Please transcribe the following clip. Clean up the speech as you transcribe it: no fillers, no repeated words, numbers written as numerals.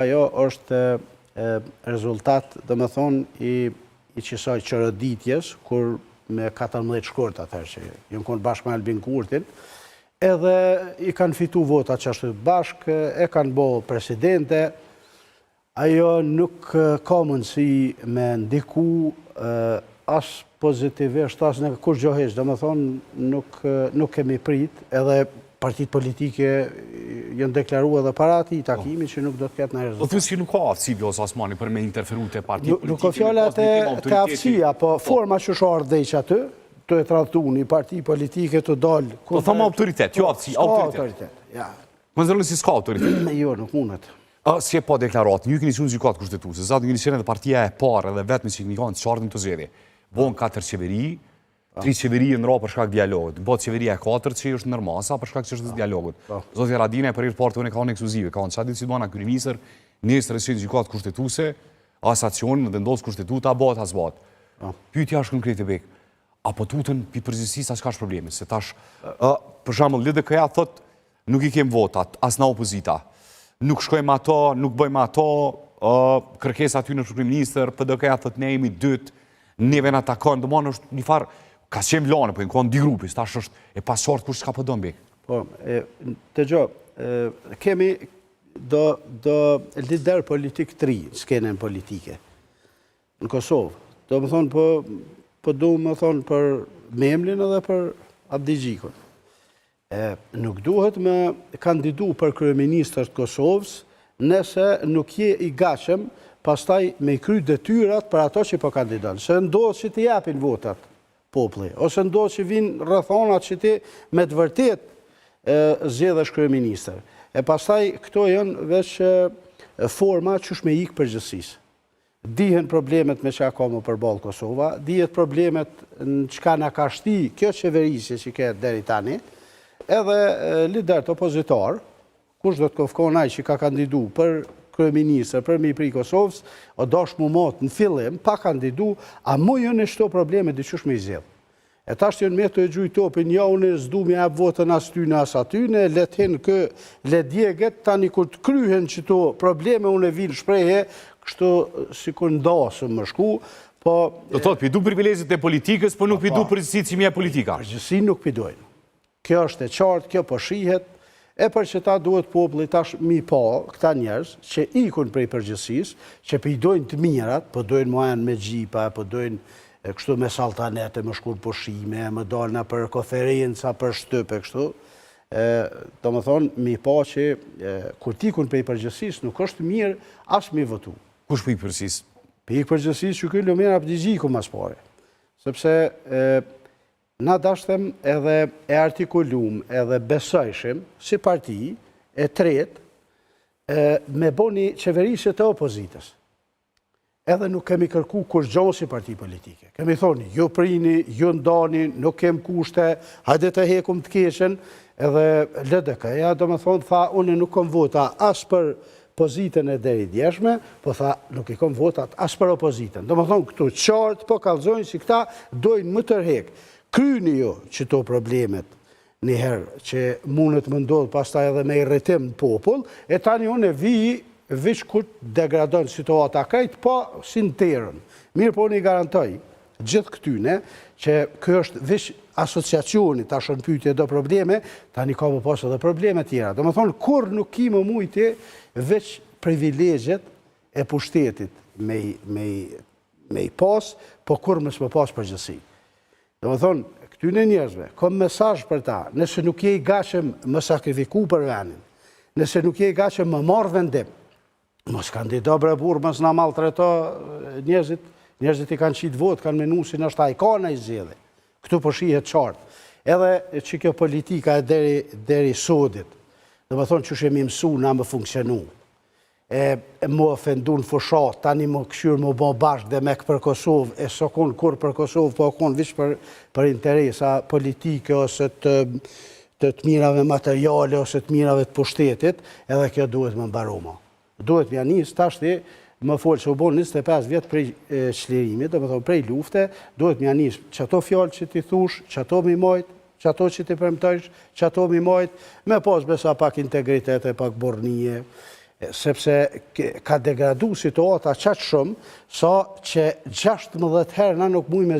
Ajo është rezultat, dhe më thonë, i qësaj qërëditjes, kur me 14 shkurt atër që jënë konë bashkë me Albin Kurtin, edhe i kanë fitu vota që ashtë bashkë, e kanë bo presidente, ajo nuk ka mundësi me ndiku as pozitivisht, as në kush gjohesh, dhe më thonë, nuk kemi prit, edhe partit politike jënë deklaru edhe parati i takimi që nuk do të ketë në rezultat. Do të thësë që nuk ka aftësi Vjosa Osmani për me interferu të partit politike? Nuk ka fjalla të aftësia, po forma që shorë dhe që atë, të e tradhtu një parti politike të dalë... Do thëmë autoritet, jo aftësi, autoritet. Më zërëllë si s'ka autoritet? Jo, nuk mundet. Si e pa deklarat, një këni shumë gjykatë kushtetuse, zatë një qenë edhe partia e parë edhe vetëmi që një kanë të qartën të zedhe. Bon 4 qeveri, 3 qeveri në ra për shkak dialogut. Në botë qeveria e 4 që është nërmasa për shkak që është dialogut. Zotja Radina e për partë unë e ka në ekskluzive, ka në qatit si duana kryministër, njësë rësit gjykatë kushtetuse, asacionin dhe ndosë kushtetuta, bat as bat. Pyetja është konkret e bek. Apo tutën pi përgjithësisë as ka problemi, se tash, për shembull, LDK-ja thot nuk i kem votat, as na opozita. Nuk shkojmë ato, nuk bëjmë ato, kërkesa aty në kryeministër, PDK-ja thot ne jemi dytë, neve na takon, domosdoshmë është një farë ka qenë vlanë, po në konë di grupis, tash është e pasort kush s'ka përdojnë bek. Po, të gjo, kemi do lider politik 3 në skenën politike në Kosovë. Do më thonë, po du më thonë për Memlin edhe për Abdigjikun. Nuk duhet me kandidu për kryeministër të Kosovës nëse nuk je i gachem pastaj me kry detyrat për ato që po kandidon. Se ndodhë që të japin votat populli, ose ndodhë që vinë rrethonat që ti me të vërtet zgjedhësh kryeministër. E pastaj këto janë veç forma që shme ikë përgjithësisë. Dihen problemet me që ka më përballë Kosova, dihet problemet në çka na ka shti kjo qeverisje që ke deri tani, edhe lider të opozitar, kush do të kofkon ai që ka kandidu për kryeministër për me i pri Kosovës, o dash mu mot në fillim, pa kandidu, a mu jënë e shto probleme diqysh me i zjedhë. E tash jënë me të e gjujtë opinionë, zdu me apë votën as tyne as atyne, let hinë kë, let djeget, tani kur të kryhen që to probleme, unë e vinë shpreje, kështu si kur ndasëm më shku, po... Do thotë, pidu privilegjit e politikës, po nuk pidu përgjësit që mje politika. Përgjësit nuk pidojnë. Kjo është e qartë, kjo po shihet, e për që ta duhet populli tash mi pa këta njerëz që ikun prej përgjësis, që pëjdojnë të mirat, po dojnë muajan me gjipa, po dojnë kështu me saltanete, me shkur pushime, me dalna për konferenca, për shtype, kështu. Do më thonë, mi pa që kur t'ikun prej përgjësis, nuk është mirë as mi votu. Kush për i përgjësis? Për i përgjësis që këllë Lumena Abdigjiku mas pare. Sepse na dashtem edhe e artikulum, edhe besojshim, si parti, e tret, me boni qeverisje të opozitës. Edhe nuk kemi kërku kur gjonë si parti politike. Kemi thoni, ju prini, ju ndani, nuk kem kushte, hajde të hekum të keshen, edhe LDK-ja, do me thonë, tha, unë nuk kom vota as për pozitën e deri djeshme, po tha, nuk i kom votat as për opozitën. Do me thonë, këtu qartë, po kalzojnë si këta dojnë më tërhek. Kryni jo që to problemet njëherë që mundet më ndodhë pastaj edhe me i rritim në popull, e tani unë e vi vish kur degradon situata krejt, po si në terën. Mirë po unë i garantoj gjithë këtyne që kjo është vish asociacioni ta shën pyetje do probleme, tani ka më pas edhe probleme tjera. Do më thonë, kur nuk ki më mujti veç privilegjet e pushtetit me i pas, po kur më s'më pas përgjësi. Do më thonë, këtyne njerëzve, kom mesazh për ta, nëse nuk je i gachem më sakrifiku për venin, nëse nuk je i gachem më marrë vendim, mos kandida bre burë, mos na maltreto njerëzit i kanë qitë votë, kanë menu si nështë a i ka në i zjedhe. Këtu po shihet qartë. Edhe që kjo politika e deri sodit, dhe më thonë që shemi mësu na më funksionu, më ofendu në fushat, tani më këshyrë më bo bashkë dhe me për Kosovë, e so konë kur për Kosovë, po konë vish për interesa politike, ose të mirave materiale, ose të mirave të pushtetit, edhe kjo duhet më mbaroma. Duhet mja njës, tashti, më folë që u bon 25 vjetë prej qlirimit, dhe më thonë prej lufte, duhet mja njës që ato fjallë që ti thush, që ato mi majtë, që ato që ti përmëtojsh, që ato mi majtë, me pas besa pak integritet e pak bornije, sepse ka degradu situata qatë shumë, sa që 16 herë na nuk mujmë